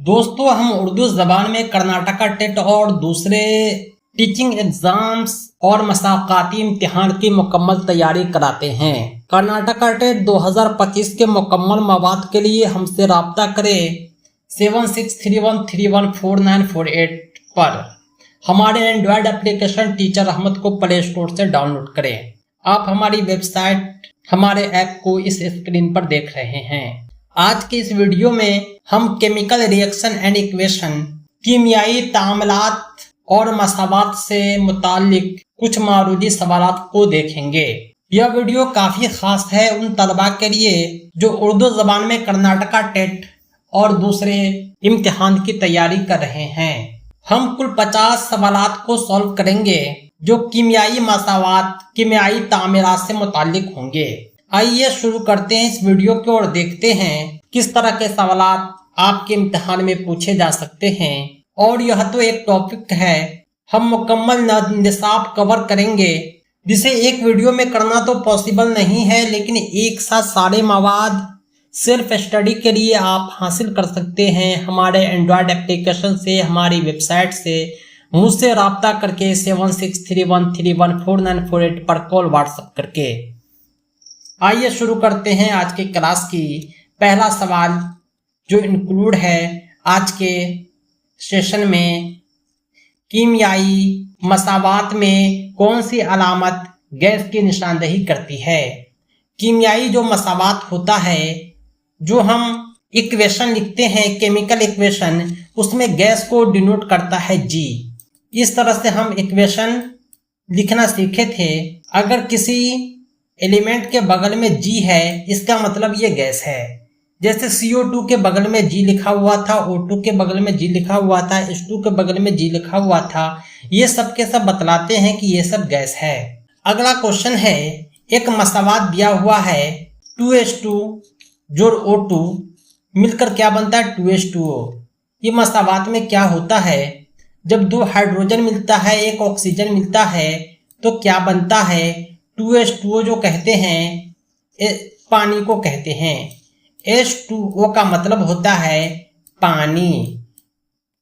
दोस्तों, हम उर्दू जबान में कर्नाटका टेट और दूसरे टीचिंग एग्जाम्स और मसाक़ाती इम्तिहान की मुकम्मल तैयारी कराते हैं। कर्नाटका टेट 2025 के मुकम्मल मवाद के लिए हमसे राब्ता करें 7631314948 पर। हमारे एंड्रॉयड एप्लीकेशन टीचर अहमद को प्ले स्टोर से डाउनलोड करें। आप हमारी वेबसाइट हमारे ऐप को इस स्क्रीन पर देख रहे हैं। आज के इस वीडियो में हम केमिकल रिएक्शन एंड इक्वेशन, कीमियाई तामलात और मसावात से मुतालिक कुछ मारूदी सवालात को देखेंगे। यह वीडियो काफी खास है उन तलबा के लिए जो उर्दू जबान में कर्नाटका टेट और दूसरे इम्तिहान की तैयारी कर रहे हैं। हम कुल 50 सवालात को सॉल्व करेंगे जो कीमियाई मसावात, कीमियाई तामीरात से मुतालिक होंगे। आइए शुरू करते हैं इस वीडियो को और देखते हैं किस तरह के सवालात आपके इम्तिहान में पूछे जा सकते हैं। और यह तो एक टॉपिक है, हम मुकम्मल निसाब कवर करेंगे जिसे एक वीडियो में करना तो पॉसिबल नहीं है, लेकिन एक साथ सारे मवाद सिर्फ स्टडी के लिए आप हासिल कर सकते हैं हमारे एंड्रॉयड एप्लीकेशन से, हमारी वेबसाइट से। मुझसे रब्ता करके 7631314948 पर कॉल व्हाट्सएप करके। आइए शुरू करते हैं आज के क्लास की। पहला सवाल जो इंक्लूड है आज के सेशन में, कीमियाई मसावात में कौन सी अलामत गैस की निशानदेही करती है। कीमियाई जो मसावात होता है, जो हम इक्वेशन लिखते हैं, केमिकल इक्वेशन, उसमें गैस को डिनोट करता है जी। इस तरह से हम इक्वेशन लिखना सीखे थे। अगर किसी एलिमेंट के बगल में जी है, इसका मतलब ये गैस है। जैसे CO2 के बगल में जी लिखा हुआ था, O2 के बगल में जी लिखा हुआ था, H2 के बगल में जी लिखा हुआ था। ये सब के सब बतलाते हैं कि ये सब गैस है। अगला क्वेश्चन है, एक मसावात दिया हुआ है 2H2 जोड़ O2 मिलकर क्या बनता है 2H2O। ये मसावात में क्या होता है, जब दो हाइड्रोजन मिलता है, एक ऑक्सीजन मिलता है, तो क्या बनता है 2H2O जो कहते हैं, पानी को कहते हैं। H2O का मतलब होता है पानी,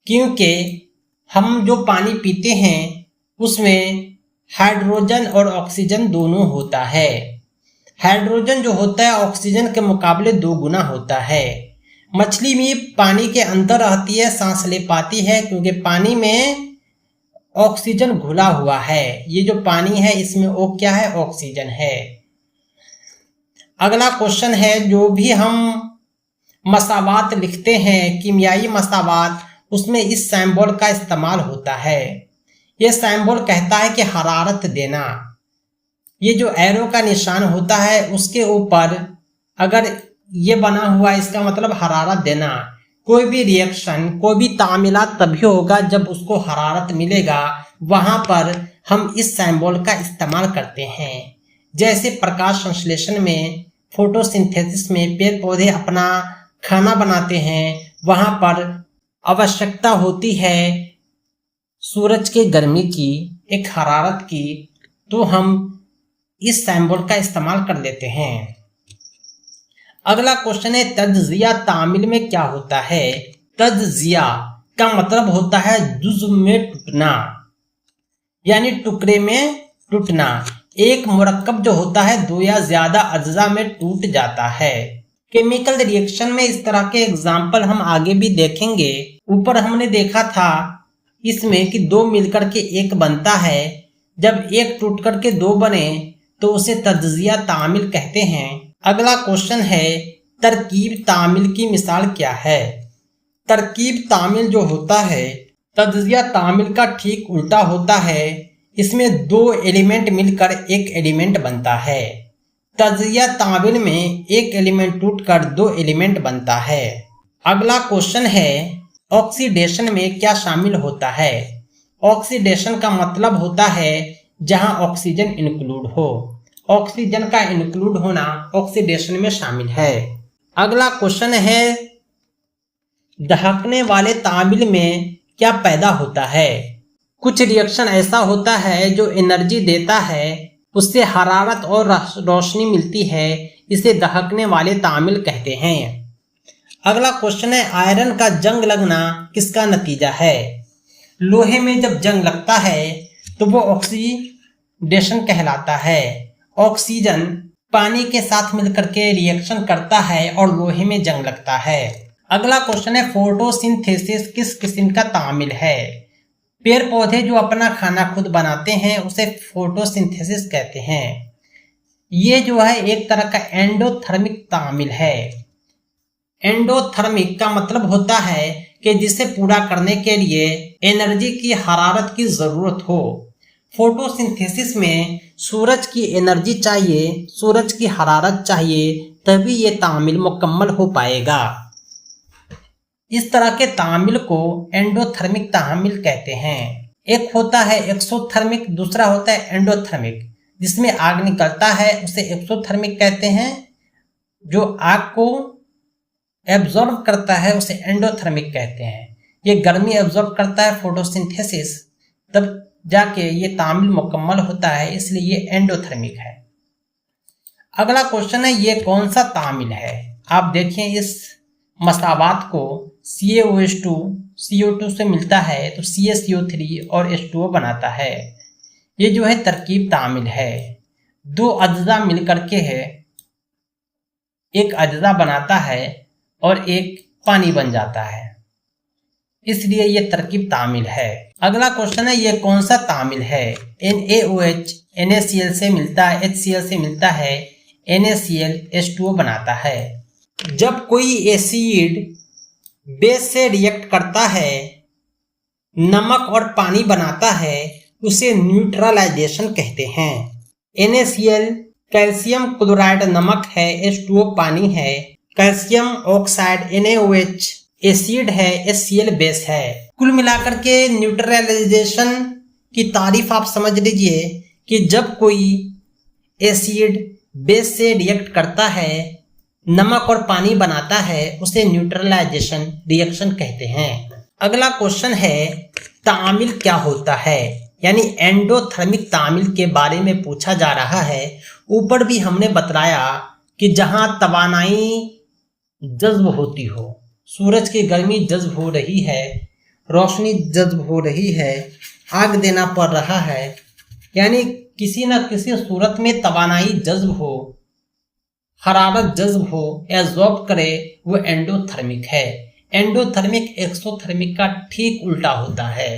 क्योंकि हम जो पानी पीते हैं उसमें हाइड्रोजन और ऑक्सीजन दोनों होता है। हाइड्रोजन जो होता है ऑक्सीजन के मुकाबले 2 गुना होता है। मछली में पानी के अंदर रहती है, सांस ले पाती है, क्योंकि पानी में ऑक्सीजन घुला हुआ है। ये जो पानी है इसमें वो क्या है, ऑक्सीजन है। अगला क्वेश्चन है, जो भी हम मसावात लिखते हैं, कीमियाई मसावात, उसमें इस सिंबल का इस्तेमाल होता है। ये सिंबल कहता है कि हरारत देना। ये जो एरो का निशान होता है उसके ऊपर अगर ये बना हुआ, इसका मतलब हरारत देना। कोई भी रिएक्शन, कोई भी तामीलात तभी होगा जब उसको हरारत मिलेगा। वहां पर हम इस सिंबल का इस्तेमाल करते हैं। जैसे प्रकाश संश्लेषण में, फोटोसिंथेसिस में पेड़ पौधे अपना खाना बनाते हैं, वहां पर आवश्यकता होती है सूरज के गर्मी की, एक हरारत की, तो हम इस सिंबल का इस्तेमाल कर लेते हैं। अगला क्वेश्चन है, तज्जिया तामील में क्या होता है। तज्जिया का मतलब होता है जुज़्व में टूटना, यानी टुकड़े में टूटना। एक मुरक्कब जो होता है 2 या ज्यादा अज्जा में टूट जाता है। केमिकल रिएक्शन में इस तरह के एग्जाम्पल हम आगे भी देखेंगे। ऊपर हमने देखा था इसमें कि 2 मिलकर के 1 बनता है। जब 1 टूट करके 2 बने तो उसे तज्जिया तामील कहते हैं। अगला क्वेश्चन है, तरकीब तामील की मिसाल क्या है। तरकीब तामील जो होता है तज्जिया तामील का ठीक उल्टा होता है। इसमें 2 एलिमेंट मिलकर 1 एलिमेंट बनता है। तज्जिया तामील में 1 एलिमेंट टूटकर 2 एलिमेंट बनता है। अगला क्वेश्चन है, ऑक्सीडेशन में क्या शामिल होता है। ऑक्सीडेशन का मतलब होता है जहां ऑक्सीजन इंक्लूड हो। ऑक्सीजन का इंक्लूड होना ऑक्सीडेशन में शामिल है। अगला क्वेश्चन है, दहकने वाले तामील में क्या पैदा होता है। कुछ रिएक्शन ऐसा होता है जो एनर्जी देता है, उससे हरारत और रोशनी मिलती है, इसे दहकने वाले तामील कहते हैं। अगला क्वेश्चन है आयरन का जंग लगना किसका नतीजा है। लोहे में जब जंग लगता है तो वो ऑक्सीडेशन कहलाता है। ऑक्सीजन पानी के साथ मिलकर के रिएक्शन करता है और लोहे में जंग लगता है। अगला क्वेश्चन है फोटोसिंथेसिस किस किस्म का तामिल है। पेड़ पौधे जो अपना खाना खुद बनाते हैं उसे फोटोसिंथेसिस कहते हैं। ये जो है एक तरह का एंडोथर्मिक तामिल है। एंडोथर्मिक का मतलब होता है कि जिसे पूरा करने के लिए एनर्जी की हरारत की जरूरत हो। फोटोसिंथेसिस में सूरज की एनर्जी चाहिए, सूरज की हरारत चाहिए, तभी ये तामिल मुकम्मल हो पाएगा। इस तरह के तामिल को एंडोथर्मिक तामिल कहते हैं। एक होता है एक्सोथर्मिक, दूसरा होता है एंडोथर्मिक। जिसमें आग निकलता है उसे एक्सोथर्मिक कहते हैं, जो आग को एब्जॉर्ब करता है उसे एंडोथर्मिक कहते हैं। ये गर्मी एब्जॉर्ब करता है फोटोसिंथेसिस, तब जाके ये तामिल मुकम्मल होता है, इसलिए ये एंडोथर्मिक है। अगला क्वेश्चन है ये कौन सा तामिल है। आप देखिए इस मसावात को CaOH2 CO2 से मिलता है तो CaCO3 और H2O बनाता है। ये जो है तरकीब तामिल है। दो अज्जा मिलकर के है, एक अज्जा बनाता है और एक पानी बन जाता है, इसलिए ये तरकीब तामिल है। अगला क्वेश्चन है ये कौन सा तामिल है। NaOH NaCl से मिलता है, HCl से मिलता है, NaCl H2O बनाता है। जब कोई एसिड बेस से रिएक्ट करता है, नमक और पानी बनाता है, उसे न्यूट्रलाइजेशन कहते हैं। NaCl कैल्शियम क्लोराइड नमक है, H2O पानी है, कैल्शियम ऑक्साइड NaOH एसिड है, HCl बेस है। कुल मिलाकर के न्यूट्रलाइजेशन की तारीफ आप समझ लीजिए कि जब कोई एसिड बेस से रिएक्ट करता है, नमक और पानी बनाता है, उसे न्यूट्रलाइजेशन रिएक्शन कहते हैं। अगला क्वेश्चन है तामिल क्या होता है, यानी एंडोथर्मिक तामिल के बारे में पूछा जा रहा है। ऊपर भी हमने बताया कि जहां तवानाई जज्ब होती हो, सूरज की गर्मी जज्ब हो रही है, रोशनी जज्ब हो रही है, आग देना पड़ रहा है, यानी किसी न किसी सूरत में तवानाई जज्ब हो, हरारत जज्ब हो, एब्जॉर्ब करे, वो एंडोथर्मिक है। एंडोथर्मिक एक्सोथर्मिक का ठीक उल्टा होता है।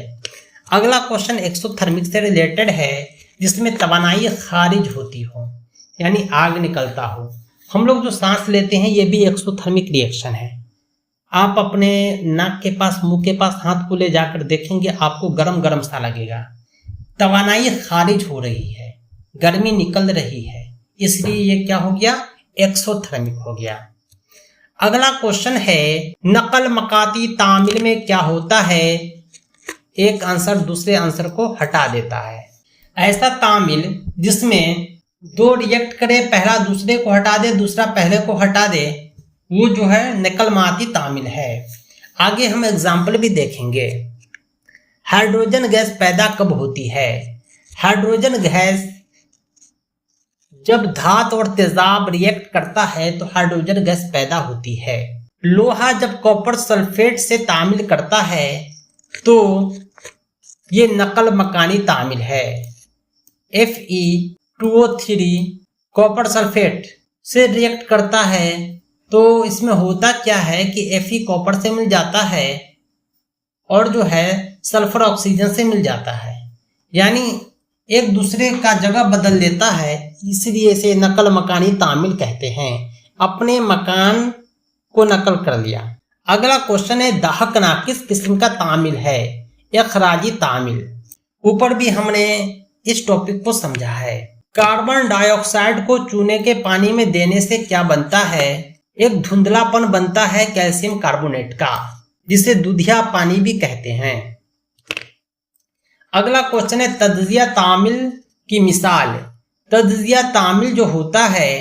अगला क्वेश्चन एक्सोथर्मिक से रिलेटेड है, जिसमें तवानाई खारिज होती हो, यानी आग निकलता हो। हम लोग जो सांस लेते हैं ये भी एक्सोथर्मिक रिएक्शन है। आप अपने नाक के पास, मुंह के पास हाथ को ले जाकर देखेंगे, आपको गरम गरम सा लगेगा। तवानाई खारिज हो रही है, गर्मी निकल रही है, इसलिए ये क्या हो गया, एक्सोथर्मिक हो गया। अगला क्वेश्चन है नकल मकाती तामिल में क्या होता है। एक आंसर दूसरे आंसर को हटा देता है। ऐसा तामिल जिसमें दो रिएक्ट करे, पहला दूसरे को हटा दे, दूसरा पहले को हटा दे, वो जो है नकलमाती तामिल है। आगे हम एग्जाम्पल भी देखेंगे। हाइड्रोजन गैस पैदा कब होती है। हाइड्रोजन गैस जब धातु और तेजाब रिएक्ट करता है तो हाइड्रोजन गैस पैदा होती है। लोहा जब कॉपर सल्फेट से तामिल करता है तो ये नकल मकानी तामिल है। Fe2O3 कॉपर सल्फेट से रिएक्ट करता है तो इसमें होता क्या है कि Fe कॉपर से मिल जाता है और जो है सल्फर ऑक्सीजन से मिल जाता है, यानी एक दूसरे का जगह बदल लेता है, इसलिए इसे नकल मकानी तामिल कहते हैं। अपने मकान को नकल कर लिया। अगला क्वेश्चन है दहकना किस किस्म का तामिल है। इखराजी तामिल। ऊपर भी हमने इस टॉपिक को समझा है। कार्बन डाइऑक्साइड को चूने के पानी में देने से क्या बनता है। एक धुंधलापन बनता है कैल्शियम कार्बोनेट का, जिसे दूधिया पानी भी कहते हैं। अगला क्वेश्चन है तज्जिया तामिल की मिसाल। तज्जिया तामिल जो होता है,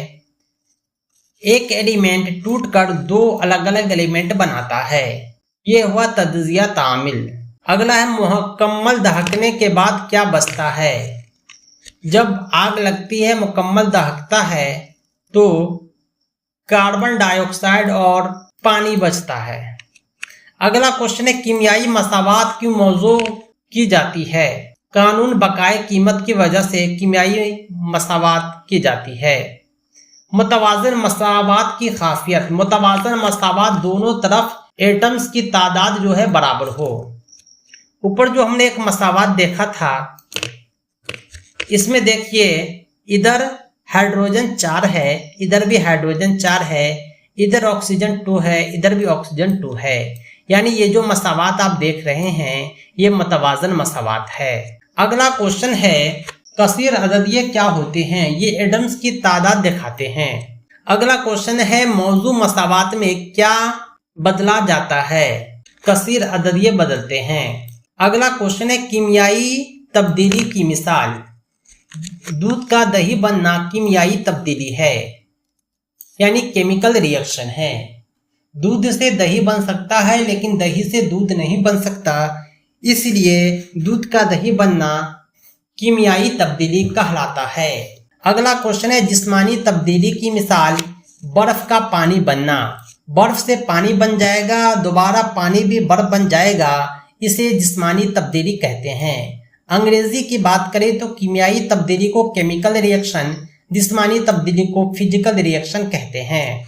एक एलिमेंट टूटकर दो अलग अलग एलिमेंट बनाता है, ये हुआ तज्जिया तामिल। अगला है मुकम्मल दहकने के बाद क्या बचता है। जब आग लगती है, मुकम्मल दहकता है, तो कार्बन डाइऑक्साइड और पानी बचता है। अगला क्वेश्चन है कीमियाई मसावात क्यों मौजू की जाती है? कानून बकाए कीमत की वजह से कीमियाई मसावात की जाती है। मुतवाज़न मसावात की खासियत, मुतवाज़न मसावात दोनों तरफ एटम्स की तादाद जो है बराबर हो। ऊपर जो हमने एक मसावात देखा था, इसमें देखिए इधर हाइड्रोजन 4 है, इधर भी हाइड्रोजन 4 है, इधर ऑक्सीजन 2 है, इधर भी ऑक्सीजन 2 है। यानी ये जो मसावात आप देख रहे हैं ये मुतवाज़न मसावात है। अगला क्वेश्चन है कसीर अददिये क्या होते हैं? ये एटम्स की तादाद दिखाते हैं। अगला क्वेश्चन है मौजू मसावात में क्या बदला जाता है? कसीर अददिये बदलते हैं। अगला क्वेश्चन है कीमियाई तब्दीली की मिसाल। दूध का दही बनना कीमियाई तब्दीली है, यानी केमिकल रिएक्शन है। दूध से दही बन सकता है लेकिन दही से दूध नहीं बन सकता, इसलिए दूध का दही बनना कीमियाई तब्दीली कहलाता है। अगला क्वेश्चन है जिस्मानी तब्दीली की मिसाल। बर्फ का पानी बनना, बर्फ से पानी बन जाएगा, दोबारा पानी भी बर्फ बन जाएगा, इसे जिस्मानी तब्दीली कहते हैं। अंग्रेजी की बात करें तो कीमियाई तब्दीली को केमिकल रिएक्शन, जिस्मानी तब्दीली को फिजिकल रिएक्शन कहते हैं।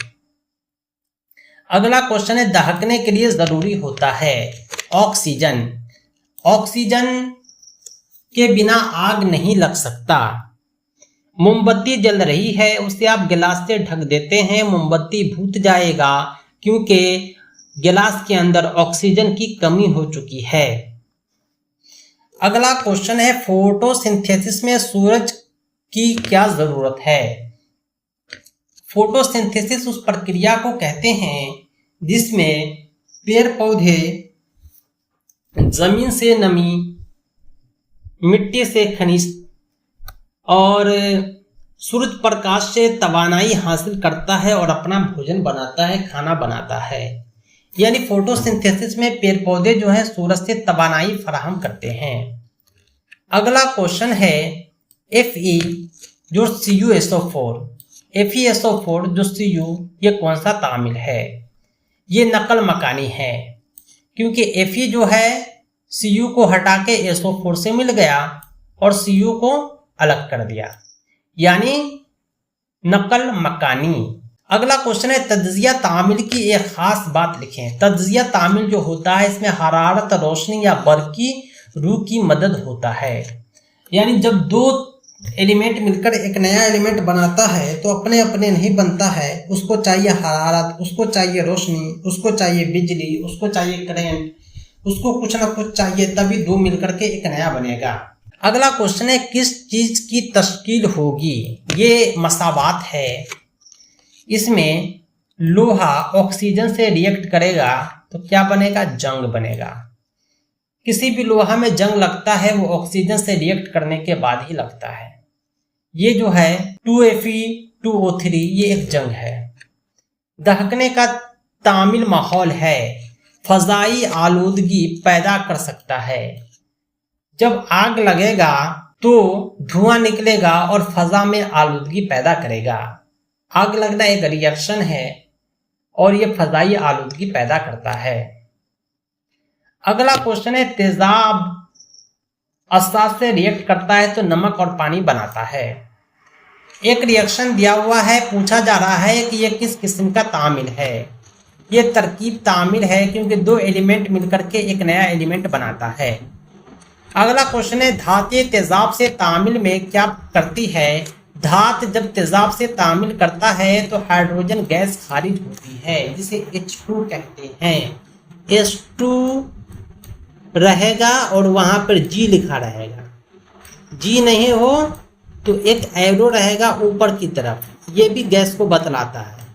अगला क्वेश्चन है दहकने के लिए जरूरी होता है ऑक्सीजन। ऑक्सीजन के बिना आग नहीं लग सकता। मोमबत्ती जल रही है, उसे आप गिलास से ढक देते हैं, मोमबत्ती भूत जाएगा क्योंकि गिलास के अंदर ऑक्सीजन की कमी हो चुकी है। अगला क्वेश्चन है फोटोसिंथेसिस में सूरज की क्या जरूरत है? फोटोसिंथेसिस उस प्रक्रिया को कहते हैं जिसमें पेड़ पौधे जमीन से नमी, मिट्टी से खनिज और सूरज प्रकाश से तवानाई हासिल करता है और अपना भोजन बनाता है, खाना बनाता है। यानी फोटोसिंथेसिस में पेड़ पौधे जो है सूरज से तवानाई फराहम करते हैं। अगला क्वेश्चन है Fe जो CuSO4, FeSO4 जो Cu, ये कौन सा तामिल है? ये नकल मकानी है, क्योंकि Fe जो है Cu को हटा के SO4 से मिल गया और Cu को अलग कर दिया, यानी नकल मकानी। अगला क्वेश्चन है तज्जिया तामिल की एक खास बात लिखें। तज्जिया तामिल जो होता है इसमें हरारत, रोशनी या बर्की रूह की मदद होता है। यानी जब दो एलिमेंट मिलकर एक नया एलिमेंट बनाता है तो अपने अपने नहीं बनता है, उसको चाहिए हरारत, उसको चाहिए रोशनी, उसको चाहिए बिजली, उसको चाहिए करंट, उसको कुछ ना कुछ चाहिए, तभी दो मिलकर के एक नया बनेगा। अगला क्वेश्चन है किस चीज की तश्कील होगी? ये मसावात है, इसमें लोहा ऑक्सीजन से रिएक्ट करेगा तो क्या बनेगा? जंग बनेगा। किसी भी लोहा में जंग लगता है वो ऑक्सीजन से रिएक्ट करने के बाद ही लगता है। ये जो है 2Fe2O3 ये एक जंग है। दहकने का तामिल माहौल है, फजाई आलूदगी पैदा कर सकता है। जब आग लगेगा तो धुआं निकलेगा और फजा में आलूदगी पैदा करेगा। आग लगना एक रिएक्शन है और ये फजाई आलूदगी पैदा करता है। अगला क्वेश्चन है तेजाब असाद से रिएक्ट करता है तो नमक और पानी बनाता है। एक रिएक्शन दिया हुआ है, पूछा जा रहा है कि यह किस किस्म का तामिल है। ये तरकीब तामिल है क्योंकि दो एलिमेंट मिलकर के एक नया एलिमेंट बनाता है। अगला क्वेश्चन है धातें तेजाब से तामिल में क्या करती है? धात जब तेजाब से तामिल करता है तो हाइड्रोजन गैस खारिज होती है जिसे H2 कहते हैं। H2 रहेगा और वहां पर G लिखा रहेगा। G नहीं हो तो एक एरो रहेगा ऊपर की तरफ, ये भी गैस को बतलाता है।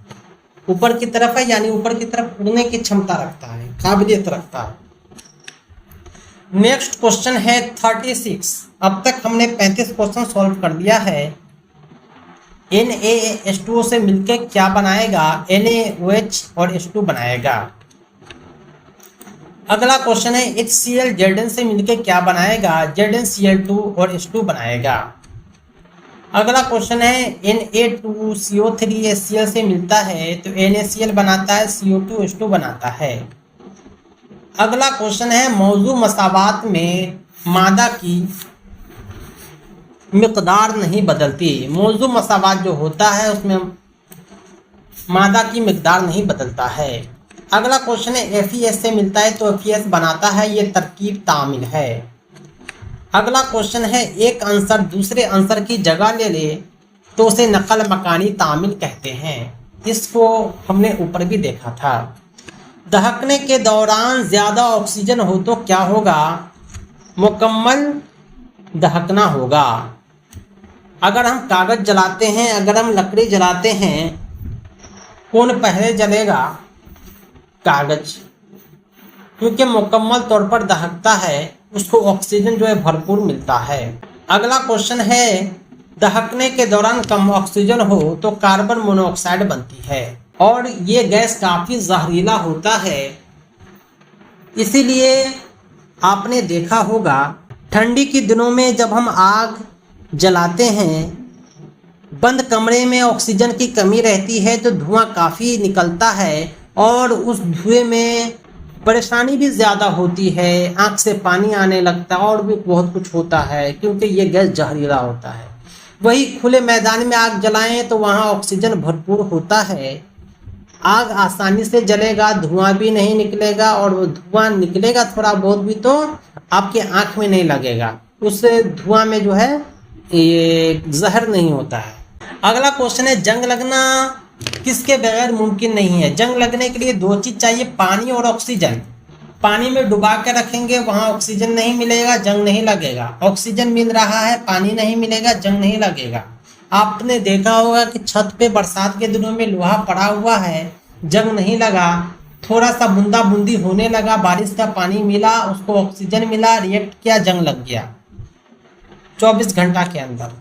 ऊपर की तरफ है यानी ऊपर की तरफ उड़ने की क्षमता रखता है, काबिलियत रखता है। नेक्स्ट क्वेश्चन है 36। अब तक हमने 35 क्वेश्चन सॉल्व कर दिया है। NaH2O से मिलकर क्या बनाएगा? NaOH और H2 बनाएगा। अगला क्वेश्चन है HCl Zn से मिलकर क्या बनाएगा? ZnCl2 और H2 बनाएगा। अगला क्वेश्चन है Na2CO3 HCl से मिलता है तो NaCl बनाता है, CO2 H2 बनाता है। अगला क्वेश्चन है मौजू मसावात में मादा की मिकदार नहीं बदलती। मौजू मसावात जो होता है उसमें मादा की मिकदार नहीं बदलता है। अगला क्वेश्चन है FeS से मिलता है तो FeS बनाता है, ये तरकीब तामिल है। अगला क्वेश्चन है एक आंसर दूसरे आंसर की जगह ले ले तो उसे नकल मकानी तामिल कहते हैं। इसको हमने ऊपर भी देखा था। दहकने के दौरान ज़्यादा ऑक्सीजन हो तो क्या होगा? मुकम्मल दहकना होगा। अगर हम कागज़ जलाते हैं, अगर हम लकड़ी जलाते हैं, कौन पहले जलेगा? कागज़, क्योंकि मुकम्मल तौर पर दहकता है, उसको ऑक्सीजन जो है भरपूर मिलता है। अगला क्वेश्चन है दहकने के दौरान कम ऑक्सीजन हो तो कार्बन मोनोऑक्साइड बनती है और ये गैस काफ़ी जहरीला होता है। इसीलिए आपने देखा होगा ठंडी के दिनों में जब हम आग जलाते हैं, बंद कमरे में ऑक्सीजन की कमी रहती है तो धुआं काफ़ी निकलता है और उस धुएं में परेशानी भी ज़्यादा होती है, आँख से पानी आने लगता है और भी बहुत कुछ होता है क्योंकि ये गैस जहरीला होता है। वही खुले मैदान में आग जलाएं तो वहाँ ऑक्सीजन भरपूर होता है, आग आसानी से जलेगा, धुआं भी नहीं निकलेगा और वो धुआं निकलेगा थोड़ा बहुत भी तो आपके आँख में नहीं लगेगा, उस धुआं में जो है ये जहर नहीं होता है। अगला क्वेश्चन है जंग लगना किसके बगैर मुमकिन नहीं है? जंग लगने के लिए दो चीज़ चाहिए, पानी और ऑक्सीजन। पानी में डुबा के रखेंगे, वहाँ ऑक्सीजन नहीं मिलेगा, जंग नहीं लगेगा। ऑक्सीजन मिल रहा है, पानी नहीं मिलेगा, जंग नहीं लगेगा। आपने देखा होगा कि छत पे बरसात के दिनों में लोहा पड़ा हुआ है, जंग नहीं लगा, थोड़ा सा बूंदा बूंदी होने लगा, बारिश का पानी मिला, उसको ऑक्सीजन मिला, रिएक्ट किया, जंग लग गया 24 घंटा के अंदर।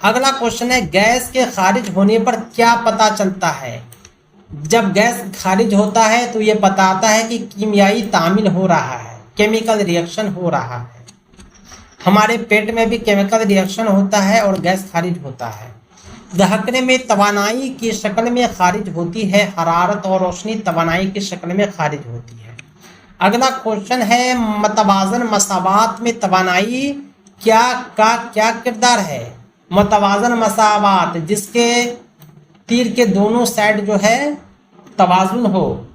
अगला क्वेश्चन है गैस के खारिज होने पर क्या पता चलता है? जब गैस खारिज होता है तो ये बताता है कि कीमियाई तामील हो रहा है, केमिकल रिएक्शन हो रहा है। हमारे पेट में भी केमिकल रिएक्शन होता है और गैस खारिज होता है। दहकने में तवानाई की शक्ल में खारिज होती है, हरारत और रोशनी तवानाई की शक्ल में खारिज होती है। अगला क्वेश्चन है मतवाजन मसावात में तवानाई क्या किरदार है? मतवाजन मसावात जिसके तीर के दोनों साइड जो है तवाजुन हो,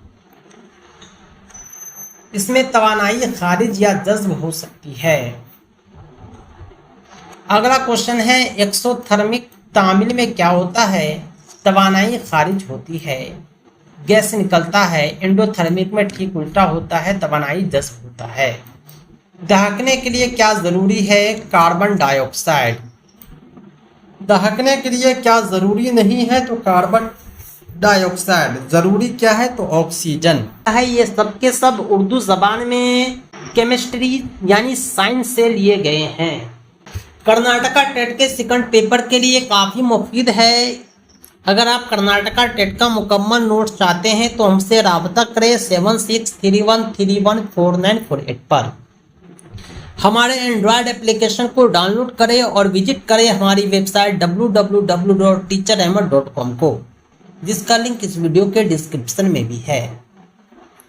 इसमें तवानाई खारिज या जज्ब हो सकती है। अगला क्वेश्चन है एक्सोथर्मिक तामील में क्या होता है? तवानाई खारिज होती है, गैस निकलता है। एंडोथर्मिक में ठीक उल्टा होता है, तवानाई जज्ब होता है। दहकने के लिए क्या जरूरी है? Carbon dioxide. दहकने के लिए क्या जरूरी नहीं है? तो कार्बन डाइऑक्साइड। जरूरी क्या है? तो ऑक्सीजन है। ये सब के सब उर्दू जबान में केमिस्ट्री यानी साइंस से लिए गए हैं। कर्नाटका टेट के सेकंड पेपर के लिए काफ़ी मुफीद है। अगर आप कर्नाटका टेट का मुकम्मल नोट्स चाहते हैं तो हमसे राब्ता करें 7631314948 पर। हमारे एंड्रॉयड एप्लीकेशन को डाउनलोड करें और विजिट करें हमारी वेबसाइट www.teacherahmed.com को, जिसका लिंक इस वीडियो के डिस्क्रिप्शन में भी है।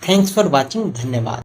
Thanks for watching. धन्यवाद।